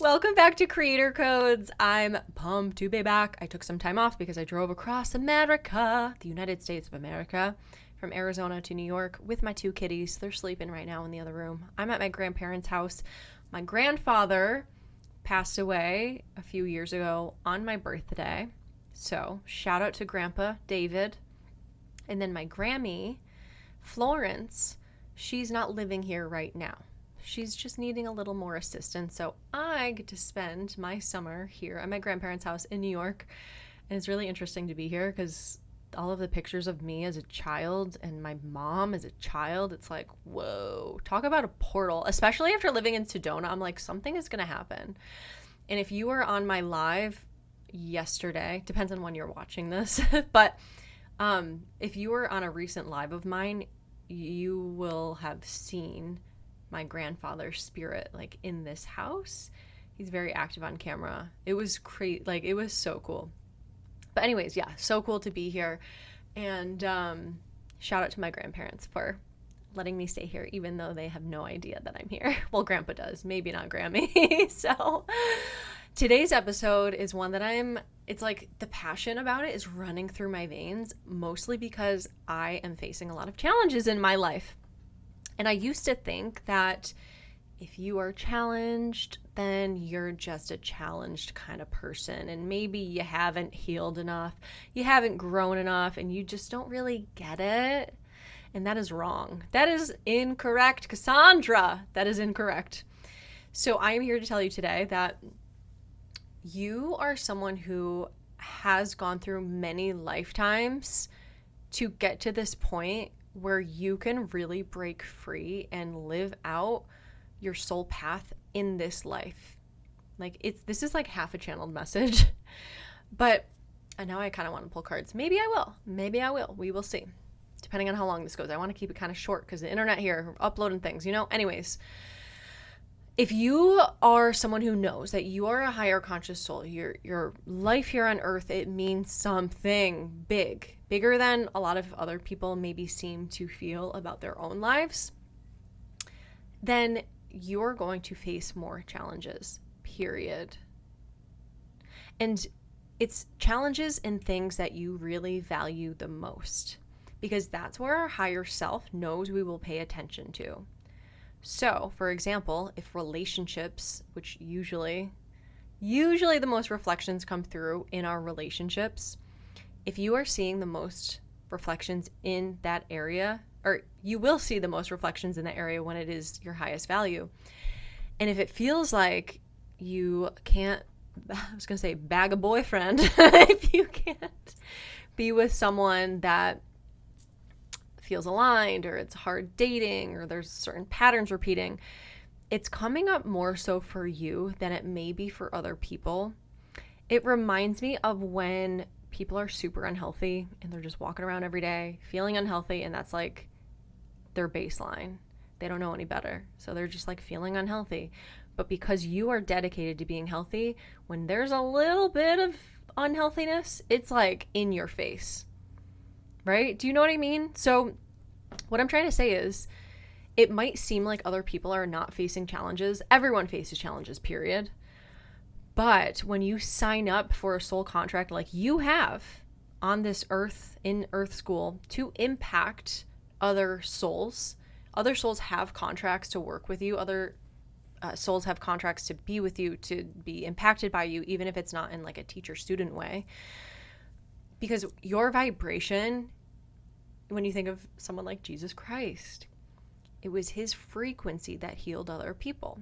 Welcome back to Creator Codes. I'm pumped to be back. I took some time off because I drove across America, the United States of America, from Arizona to New York with my two kitties. They're sleeping right now in the other room. I'm at my grandparents' house. My grandfather passed away a few years ago on my birthday. So shout out to Grandpa David. And then my Grammy, Florence, she's not living here right now. She's just needing a little more assistance. So I get to spend my summer here at my grandparents' house in New York. And it's really interesting to be here because all of the pictures of me as a child and my mom as a child, it's like, whoa, talk about a portal. Especially after living in Sedona, I'm like, something is going to happen. And if you were on my live yesterday, depends on when you're watching this, but if you were on a recent live of mine, you will have seen my grandfather's spirit like in this house. He's very active on camera. It was crazy. Like, it was so cool. But anyways, yeah, so cool to be here. And shout out to my grandparents for letting me stay here, even though they have no idea that I'm here. Well, Grandpa does, maybe not Grammy. So today's episode is one that it's like the passion about it is running through my veins, mostly because I am facing a lot of challenges in my life. And I used to think that if you are challenged, then you're just a challenged kind of person. And maybe you haven't healed enough, you haven't grown enough, and you just don't really get it. And that is wrong. That is incorrect, Cassandra. That is incorrect. So I am here to tell you today that you are someone who has gone through many lifetimes to get to this point where you can really break free and live out your soul path in this life. Like, this is like half a channeled message, but now I kind of want to pull cards. Maybe I will. We will see, depending on how long this goes. I want to keep it kind of short because the internet here, uploading things, anyways. If you are someone who knows that you are a higher conscious soul, your life here on earth, it means something bigger than a lot of other people maybe seem to feel about their own lives, then you're going to face more challenges, period. And it's challenges in things that you really value the most, because that's where our higher self knows we will pay attention to. So, for example, if relationships, which usually the most reflections come through in our relationships, if you are seeing the most reflections in that area, or you will see the most reflections in that area when it is your highest value. And if it feels like you can't, bag a boyfriend, if you can't be with someone that feels aligned, or it's hard dating, or there's certain patterns repeating, it's coming up more so for you than it may be for other people. It reminds me of when people are super unhealthy and they're just walking around every day feeling unhealthy, and that's like their baseline. They don't know any better, so they're just like feeling unhealthy. But because you are dedicated to being healthy, when there's a little bit of unhealthiness, it's like in your face. Right? Do you know what I mean? So what I'm trying to say is, it might seem like other people are not facing challenges. Everyone faces challenges, period. But when you sign up for a soul contract like you have on this earth, in Earth School, to impact other souls have contracts to work with you. Other souls have contracts to be with you, to be impacted by you, even if it's not in like a teacher-student way. Because your vibration, when you think of someone like Jesus Christ, it was his frequency that healed other people.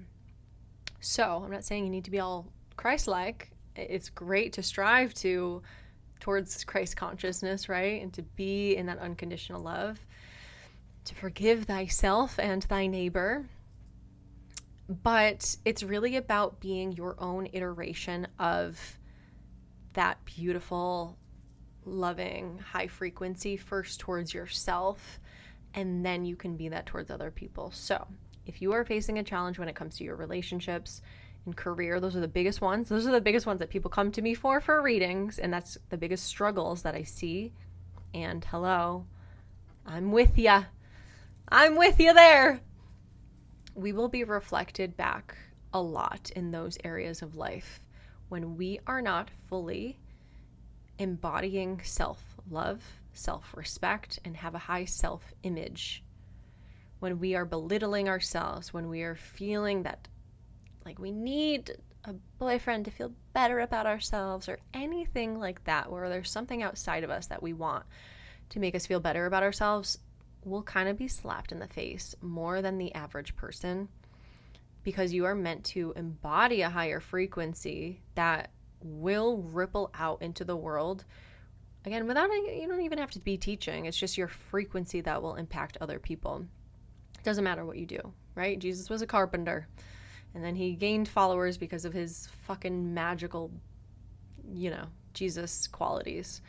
So I'm not saying you need to be all Christ-like. It's great to strive towards Christ consciousness, right? And to be in that unconditional love, to forgive thyself and thy neighbor. But it's really about being your own iteration of that beautiful, loving, high frequency, first towards yourself, and then you can be that towards other people. So if you are facing a challenge when it comes to your relationships and career, those are the biggest ones. Those are the biggest ones that people come to me for readings, and that's the biggest struggles that I see. And hello, I'm with ya. I'm with you there. We will be reflected back a lot in those areas of life when we are not fully embodying self-love, self-respect, and have a high self-image. When we are belittling ourselves, when we are feeling that like we need a boyfriend to feel better about ourselves or anything like that, where there's something outside of us that we want to make us feel better about ourselves, we'll kind of be slapped in the face more than the average person, because you are meant to embody a higher frequency that will ripple out into the world. Again, you don't even have to be teaching. It's just your frequency that will impact other people. It doesn't matter what you do, right? Jesus was a carpenter, and then he gained followers because of his fucking magical, Jesus qualities,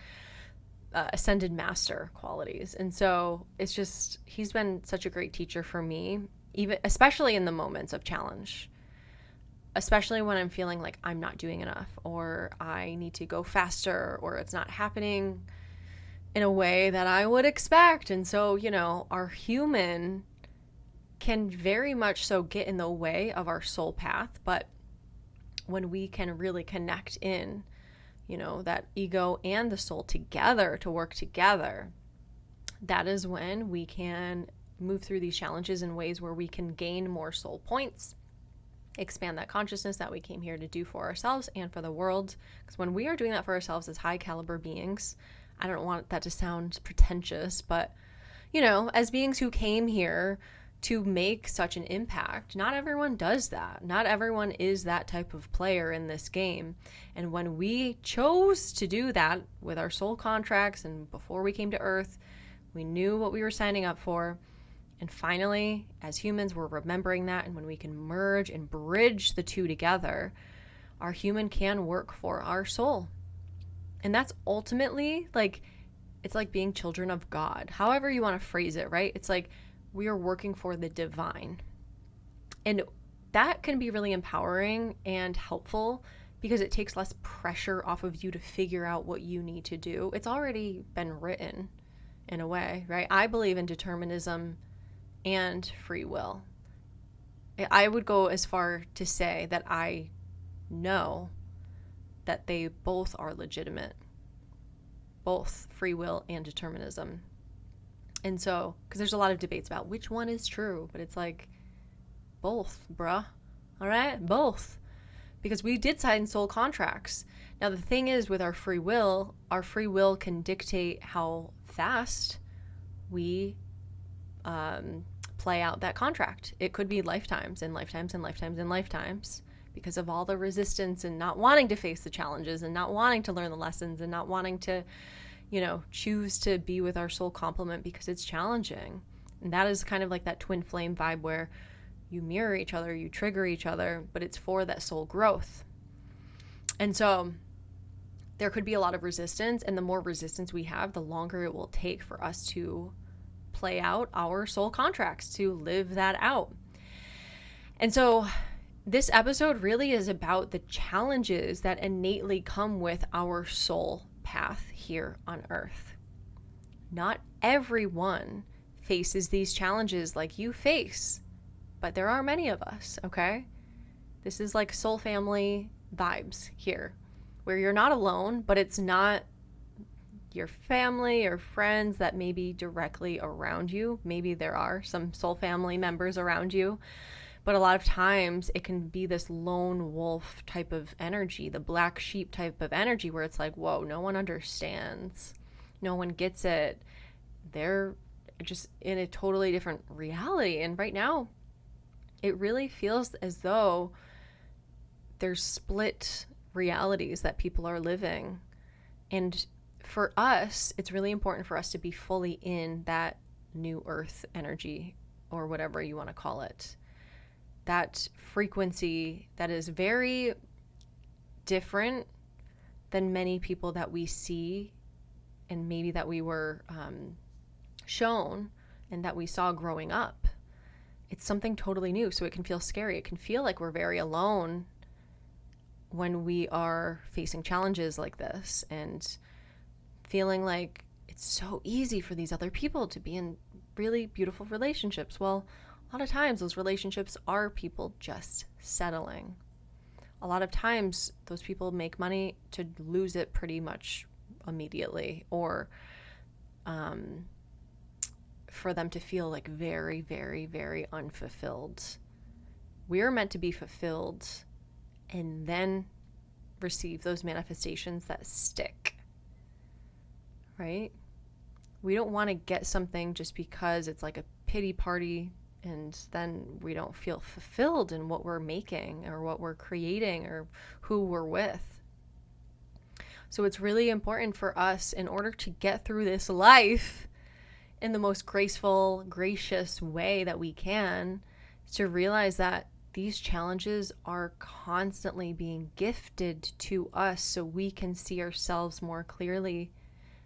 ascended master qualities. And so it's just, he's been such a great teacher for me, even especially in the moments of challenge, especially when I'm feeling like I'm not doing enough, or I need to go faster, or it's not happening in a way that I would expect. And so, our human can very much so get in the way of our soul path. But when we can really connect in, that ego and the soul together to work together, that is when we can move through these challenges in ways where we can gain more soul points, expand that consciousness that we came here to do for ourselves and for the world. Because when we are doing that for ourselves as high caliber beings, I don't want that to sound pretentious, but, as beings who came here to make such an impact, not everyone does that. Not everyone is that type of player in this game. And when we chose to do that with our soul contracts and before we came to Earth, we knew what we were signing up for. And finally, as humans, we're remembering that. And when we can merge and bridge the two together, our human can work for our soul. And that's ultimately it's like being children of God. However you want to phrase it, right? It's like we are working for the divine. And that can be really empowering and helpful because it takes less pressure off of you to figure out what you need to do. It's already been written in a way, right? I believe in determinism and free will. I would go as far to say that I know that they both are legitimate, both free will and determinism. And so, because there's a lot of debates about which one is true, but it's like both, bruh. All right, both. Because we did sign soul contracts. Now, the thing is with our free will can dictate how fast we play out that contract. It could be lifetimes and lifetimes and lifetimes and lifetimes because of all the resistance and not wanting to face the challenges and not wanting to learn the lessons and not wanting to, choose to be with our soul complement because it's challenging. And that is kind of like that twin flame vibe where you mirror each other, you trigger each other, but it's for that soul growth. And so there could be a lot of resistance, and the more resistance we have, the longer it will take for us to play out our soul contracts, to live that out. And so this episode really is about the challenges that innately come with our soul path here on Earth. Not everyone faces these challenges like you face, but there are many of us, okay? This is like soul family vibes here, where you're not alone, but it's not your family or friends that may be directly around you. Maybe there are some soul family members around you, but a lot of times it can be this lone wolf type of energy, the black sheep type of energy, where it's like, whoa, no one understands. No one gets it. They're just in a totally different reality. And right now, it really feels as though there's split realities that people are living. And for us, it's really important for us to be fully in that new earth energy, or whatever you want to call it. That frequency that is very different than many people that we see and maybe that we were shown and that we saw growing up. It's something totally new, so it can feel scary. It can feel like we're very alone when we are facing challenges like this and feeling like it's so easy for these other people to be in really beautiful relationships. Well, a lot of times those relationships are people just settling. A lot of times those people make money to lose it pretty much immediately, or for them to feel like very, very, very unfulfilled. We're meant to be fulfilled and then receive those manifestations that stick, right? We don't want to get something just because it's like a pity party and then we don't feel fulfilled in what we're making or what we're creating or who we're with. So it's really important for us, in order to get through this life in the most graceful, gracious way that we can, to realize that these challenges are constantly being gifted to us so we can see ourselves more clearly,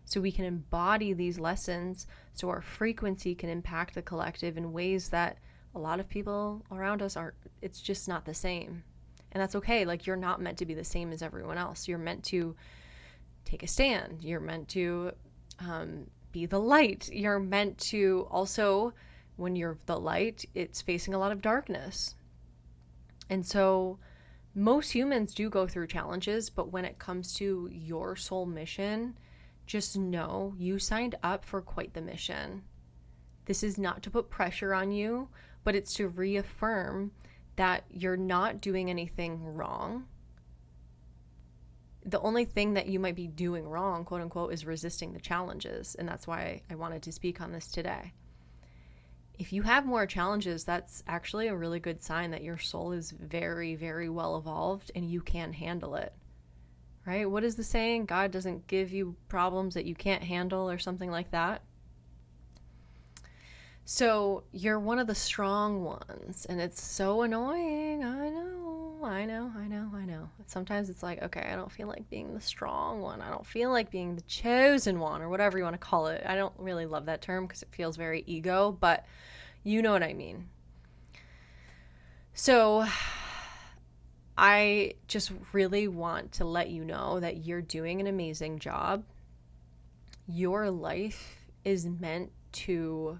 so we can embody these lessons, so our frequency can impact the collective in ways that a lot of people around us aren't. It's just not the same. And that's okay. Like, you're not meant to be the same as everyone else. You're meant to take a stand. You're meant to be the light. You're meant to also, when you're the light, it's facing a lot of darkness. And so most humans do go through challenges, but when it comes to your soul mission, just know you signed up for quite the mission. This is not to put pressure on you, but it's to reaffirm that you're not doing anything wrong. The only thing that you might be doing wrong, quote unquote, is resisting the challenges. And that's why I wanted to speak on this today. If you have more challenges, that's actually a really good sign that your soul is very, very well evolved and you can handle it, right? What is the saying? God doesn't give you problems that you can't handle, or something like that. So you're one of the strong ones, and it's so annoying. I know. Sometimes it's like, okay, I don't feel like being the strong one. I don't feel like being the chosen one, or whatever you want to call it. I don't really love that term because it feels very ego, but you know what I mean. So I just really want to let you know that you're doing an amazing job. Your life is meant to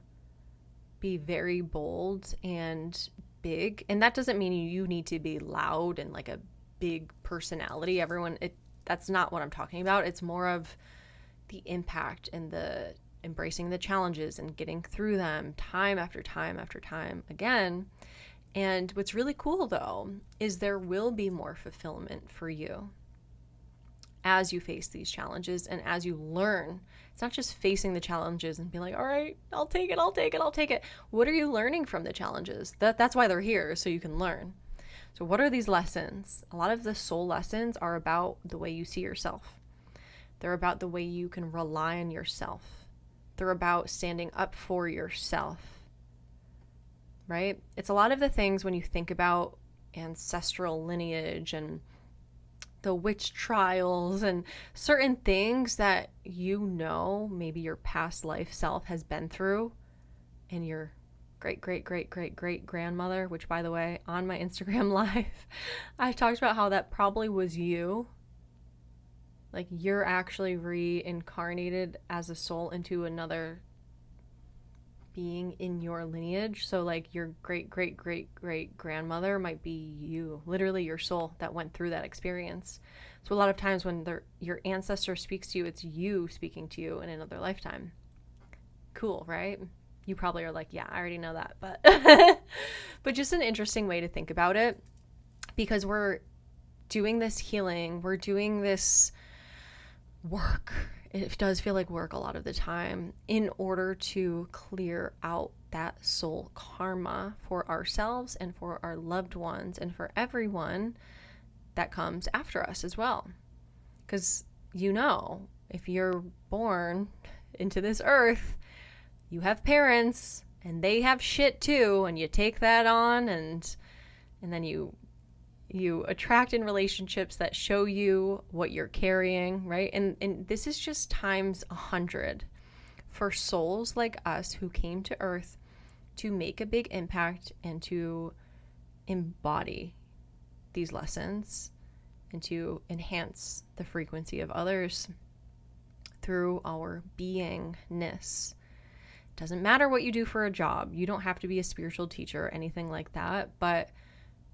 be very bold and big, and that doesn't mean you need to be loud and like a big personality. That's not what I'm talking about. It's more of the impact and the embracing the challenges and getting through them time after time after time again. And what's really cool though is there will be more fulfillment for you as you face these challenges and as you learn. It's not just facing the challenges and being like, all right, I'll take it. What are you learning from the challenges? That's why they're here, so you can learn. So what are these lessons? A lot of the soul lessons are about the way you see yourself. They're about the way you can rely on yourself. They're about standing up for yourself, right? It's a lot of the things when you think about ancestral lineage and the witch trials and certain things that maybe your past life self has been through, and your great grandmother, which, by the way, on my Instagram live, I talked about how that probably was you. Like, you're actually reincarnated as a soul into another being in your lineage. So like your great grandmother might be you, literally your soul that went through that experience. So a lot of times when your ancestor speaks to you, it's you speaking to you in another lifetime. Cool, right? You probably are like, yeah, I already know that, but but just an interesting way to think about it, because we're doing this healing, we're doing this work. It does feel like work a lot of the time in order to clear out that soul karma for ourselves and for our loved ones and for everyone that comes after us as well. Because if you're born into this earth, you have parents and they have shit too, and you take that on, and then you attract in relationships that show you what you're carrying, right? And this is just times 100 for souls like us who came to earth to make a big impact and to embody these lessons and to enhance the frequency of others through our beingness. Doesn't matter what you do for a job. You don't have to be a spiritual teacher or anything like that. But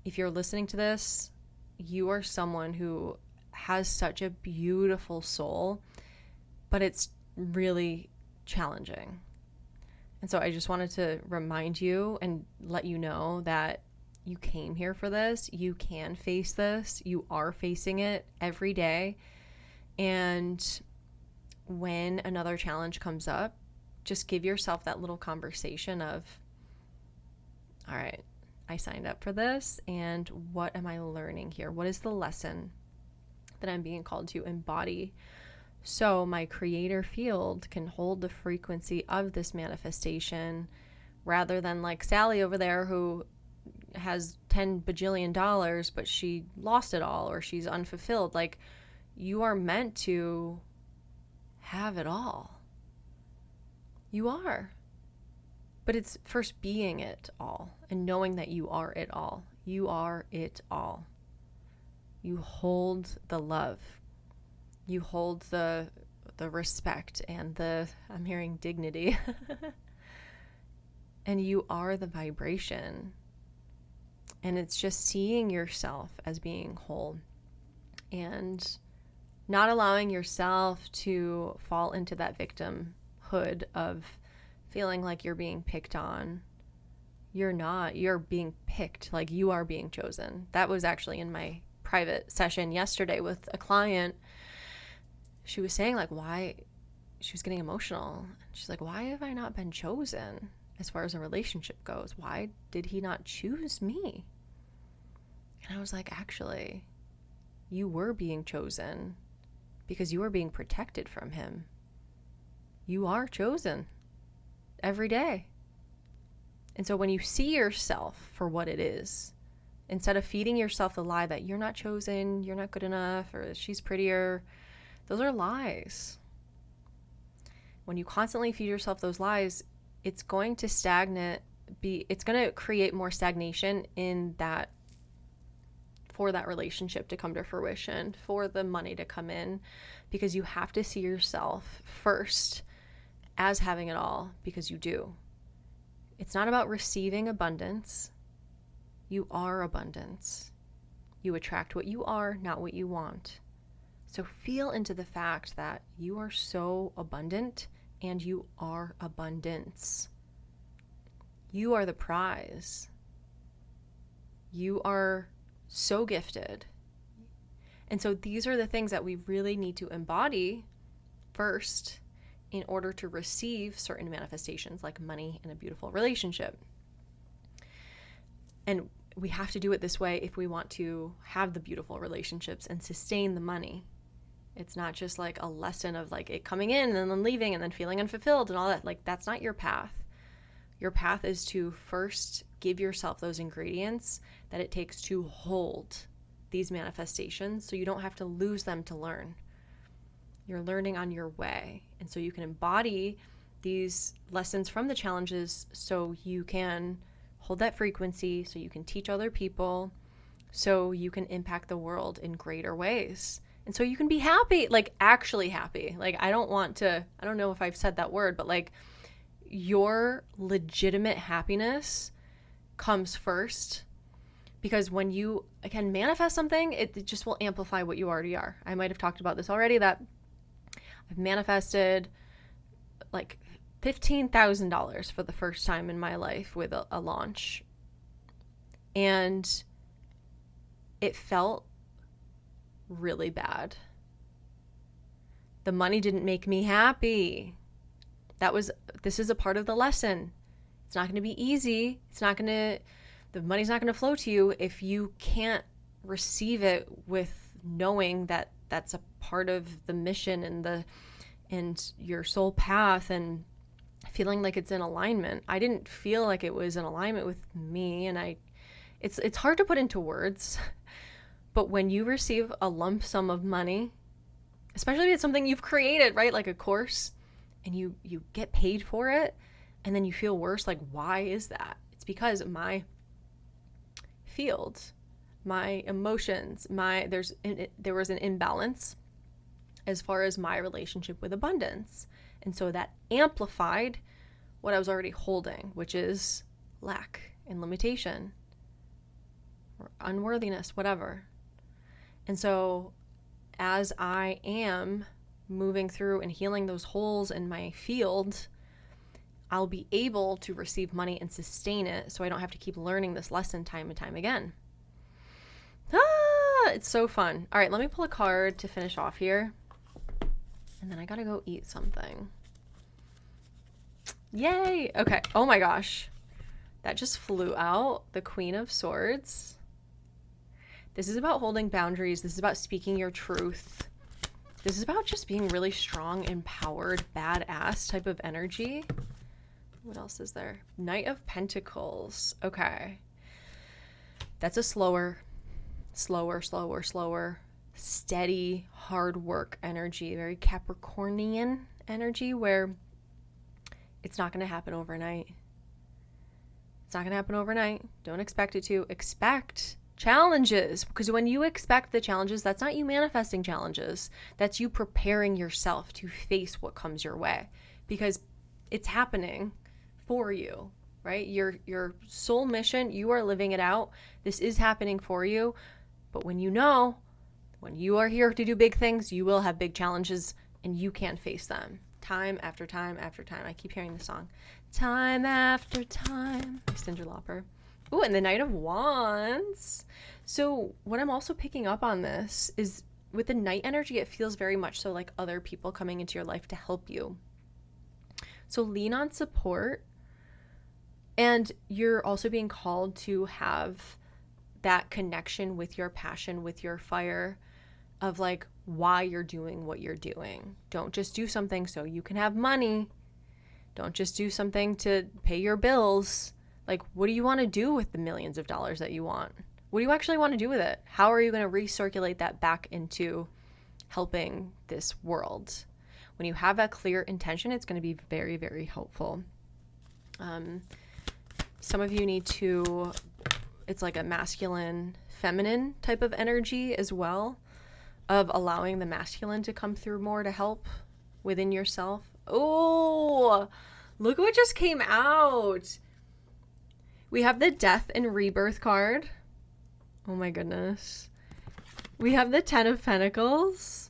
if you're listening to this, you are someone who has such a beautiful soul, but it's really challenging. And so I just wanted to remind you and let you know that you came here for this. You can face this. You are facing it every day. And when another challenge comes up, just give yourself that little conversation of, all right, I signed up for this, and what am I learning here? What is the lesson that I'm being called to embody so my creator field can hold the frequency of this manifestation, rather than like Sally over there who has $10 bajillion, but she lost it all, or she's unfulfilled. Like, you are meant to have it all. You are. But it's first being it all and knowing that you are it all. You are it all. You hold the love. You hold the respect and I'm hearing dignity. And you are the vibration. And it's just seeing yourself as being whole and not allowing yourself to fall into that victimhood of feeling like you're being picked on. You're not. You're being picked. Like, you are being chosen. That was actually in my private session yesterday with a client. She was saying, like, why, she was getting emotional. She's like, why have I not been chosen as far as a relationship goes? Why did he not choose me? And I was like, actually, you were being chosen because you were being protected from him. You are chosen every day. And so when you see yourself for what it is, instead of feeding yourself the lie that you're not chosen, you're not good enough, or she's prettier, those are lies. When you constantly feed yourself those lies, it's going to it's going to create more stagnation in that, for that relationship to come to fruition, for the money to come in, because you have to see yourself first as having it all, because you do. It's not about receiving abundance. You are abundance. You attract what you are, not what you want. So feel into the fact that you are so abundant and you are abundance. You are the prize. You are so gifted. And so these are the things that we really need to embody first in order to receive certain manifestations like money and a beautiful relationship. And we have to do it this way if we want to have the beautiful relationships and sustain the money. It's not just like a lesson of like it coming in and then leaving and then feeling unfulfilled and all that. Like, that's not your path. Your path is to first give yourself those ingredients that it takes to hold these manifestations so you don't have to lose them to learn. You're learning on your way. And so you can embody these lessons from the challenges so you can hold that frequency, so you can teach other people, so you can impact the world in greater ways. And so you can be happy, like actually happy. Like, I don't know if I've said that word, but like your legitimate happiness comes first, because when you can manifest something, it just will amplify what you already are. I might have talked about this already, that I've manifested like $15,000 for the first time in my life with a launch. And it felt really bad. The money didn't make me happy. This is a part of the lesson. It's not going to be easy. The money's not going to flow to you if you can't receive it with knowing that that's a part of the mission and your soul path, and feeling like it's in alignment. I didn't feel like it was in alignment with me, and it's hard to put into words. But when you receive a lump sum of money, especially if it's something you've created, right? Like a course, and you get paid for it, and then you feel worse, like, why is that? It's because my field, my emotions, there was an imbalance as far as my relationship with abundance. And so that amplified what I was already holding, which is lack and limitation or unworthiness, whatever. And so as I am moving through and healing those holes in my field, I'll be able to receive money and sustain it so I don't have to keep learning this lesson time and time again. It's so fun. All right, let me pull a card to finish off here. And then I gotta go eat something. Yay! Okay. Oh my gosh. That just flew out. The Queen of Swords. This is about holding boundaries. This is about speaking your truth. This is about just being really strong, empowered, badass type of energy. What else is there? Knight of Pentacles. Okay. That's a slower, steady, hard work energy. Very Capricornian energy where it's not going to happen overnight. It's not going to happen overnight. Don't expect it to. Expect challenges, because when you expect the challenges, that's not you manifesting challenges. That's you preparing yourself to face what comes your way, because it's happening for you, right? Your soul mission, you are living it out. This is happening for you. But when you are here to do big things, you will have big challenges and you can face them time after time after time. I keep hearing the song. Time after time. Cyndi Lauper. Ooh, and the Knight of Wands. So what I'm also picking up on this is with the Knight energy, it feels very much so like other people coming into your life to help you. So lean on support. And you're also being called to have that connection with your passion, with your fire of like why you're doing what you're doing. Don't just do something so you can have money. Don't just do something to pay your bills. Like, what do you want to do with the millions of dollars that you want? What do you actually want to do with it? How are you going to recirculate that back into helping this world? When you have that clear intention, it's going to be very, very helpful. Some of you need to, it's like a masculine, feminine type of energy as well, of allowing the masculine to come through more to help within yourself. Oh, look what just came out. We have the Death and Rebirth card. Oh my goodness. We have the Ten of Pentacles.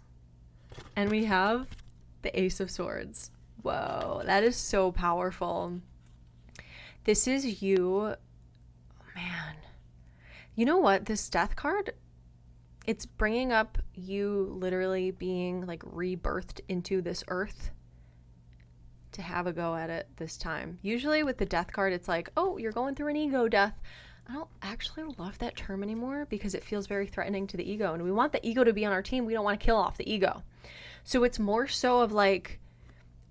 And we have the Ace of Swords. Whoa, that is so powerful. This is you. Oh, man. You know what? This Death card, it's bringing up you literally being like rebirthed into this earth to have a go at it this time. Usually with the Death card, it's like, oh, you're going through an ego death. I don't actually love that term anymore because it feels very threatening to the ego. And we want the ego to be on our team. We don't want to kill off the ego. So it's more so of like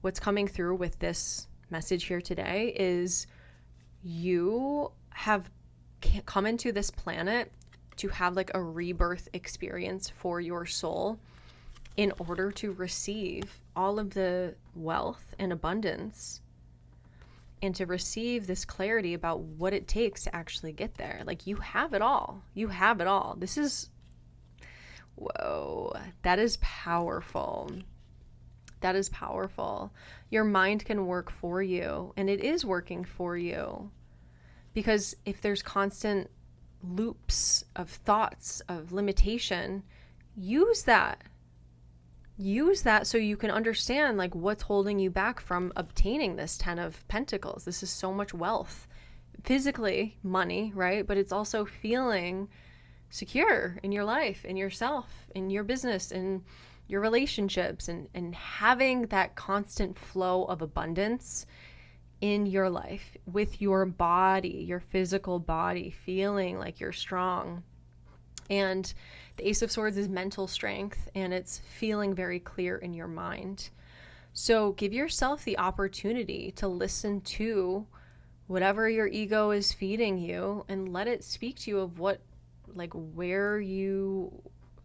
what's coming through with this message here today is you have come into this planet to have like a rebirth experience for your soul in order to receive all of the wealth and abundance and to receive this clarity about what it takes to actually get there. Like you have it all. You have it all. This is, whoa, that is powerful. That is powerful. Your mind can work for you, and it is working for you. Because if there's constant loops of thoughts of limitation, use that. Use that so you can understand like what's holding you back from obtaining this 10 of Pentacles. This is so much wealth. Physically, money, right? But it's also feeling secure in your life, in yourself, in your business, in your relationships, and having that constant flow of abundance in your life with your body, your physical body, feeling like you're strong. And the Ace of Swords is mental strength, and it's feeling very clear in your mind. So give yourself the opportunity to listen to whatever your ego is feeding you and let it speak to you of what, like where you,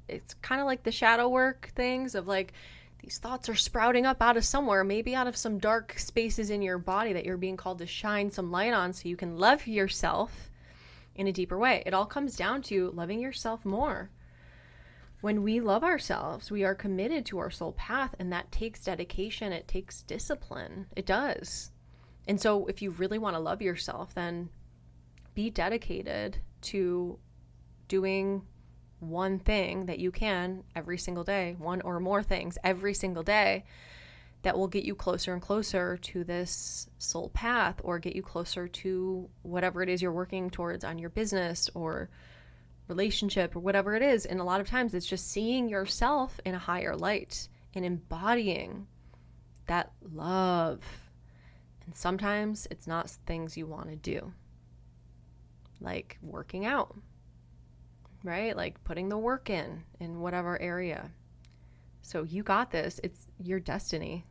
it's kind of like the shadow work things of like, these thoughts are sprouting up out of somewhere, maybe out of some dark spaces in your body that you're being called to shine some light on so you can love yourself in a deeper way. It all comes down to loving yourself more. When we love ourselves, we are committed to our soul path, and that takes dedication. It takes discipline. It does. And so if you really want to love yourself, then be dedicated to doing one thing that you can every single day, one or more things every single day that will get you closer and closer to this soul path, or get you closer to whatever it is you're working towards on your business or relationship or whatever it is. And a lot of times it's just seeing yourself in a higher light and embodying that love. And sometimes it's not things you want to do, like working out, right? Like putting the work in whatever area. So you got this. It's your destiny.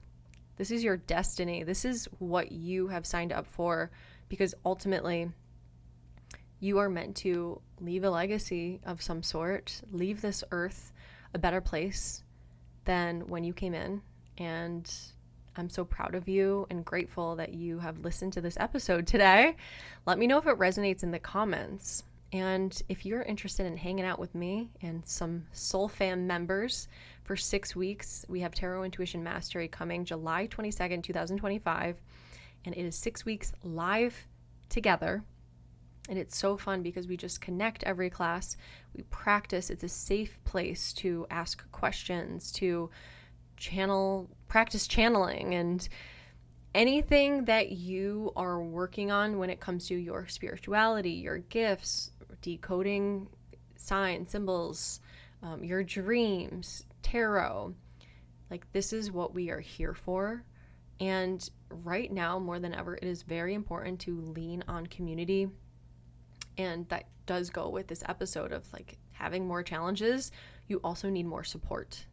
This is your destiny. This is what you have signed up for, because ultimately you are meant to leave a legacy of some sort, leave this earth a better place than when you came in. And I'm so proud of you and grateful that you have listened to this episode today. Let me know if it resonates in the comments. And if you're interested in hanging out with me and some Soul Fam members for 6 weeks, we have Tarot Intuition Mastery coming July 22nd, 2025. And it is 6 weeks live together. And it's so fun because we just connect every class. We practice. It's a safe place to ask questions, to practice channeling, and anything that you are working on when it comes to your spirituality, your gifts, decoding signs, symbols, your dreams, tarot. Like, this is what we are here for. And right now, more than ever, it is very important to lean on community. And that does go with this episode of like having more challenges. You also need more support.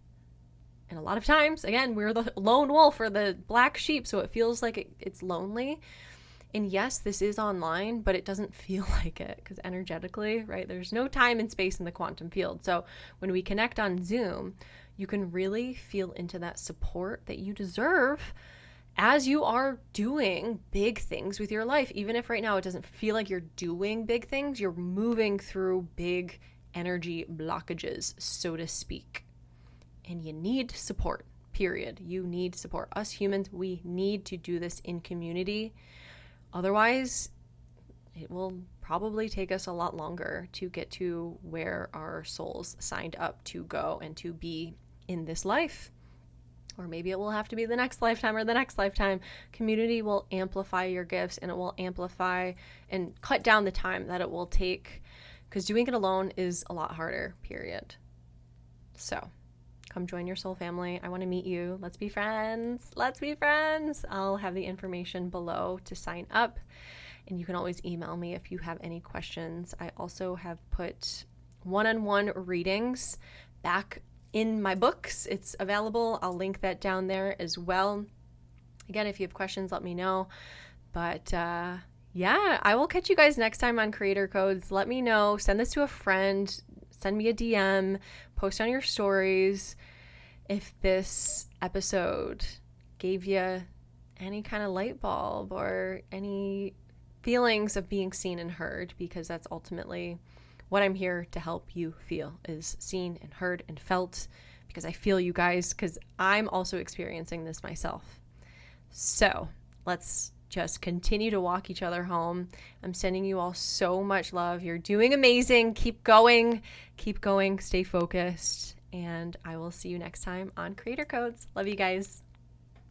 And a lot of times, again, we're the lone wolf or the black sheep, so it feels like it's lonely. And yes, this is online, but it doesn't feel like it, because energetically, right, there's no time and space in the quantum field. So when we connect on Zoom, you can really feel into that support that you deserve as you are doing big things with your life. Even if right now it doesn't feel like you're doing big things, you're moving through big energy blockages, so to speak. And you need support, period. You need support. Us humans, we need to do this in community. Otherwise, it will probably take us a lot longer to get to where our souls signed up to go and to be in this life. Or maybe it will have to be the next lifetime or the next lifetime. Community will amplify your gifts, and it will amplify and cut down the time that it will take, because doing it alone is a lot harder, period. So come join your soul family. I want to meet you. Let's be friends. Let's be friends. I'll have the information below to sign up, and you can always email me if you have any questions. I also have put one-on-one readings back in my books. It's available. I'll link that down there as well. Again, if you have questions, let me know. But yeah, I will catch you guys next time on Creator Codes. Let me know. Send this to a friend. Send me a DM. Post on your stories if this episode gave you any kind of light bulb or any feelings of being seen and heard, because that's ultimately what I'm here to help you feel, is seen and heard and felt, because I feel you guys, because I'm also experiencing this myself. So let's just continue to walk each other home. I'm sending you all so much love. You're doing amazing. Keep going, stay focused, and I will see you next time on Creator Codes. Love you guys.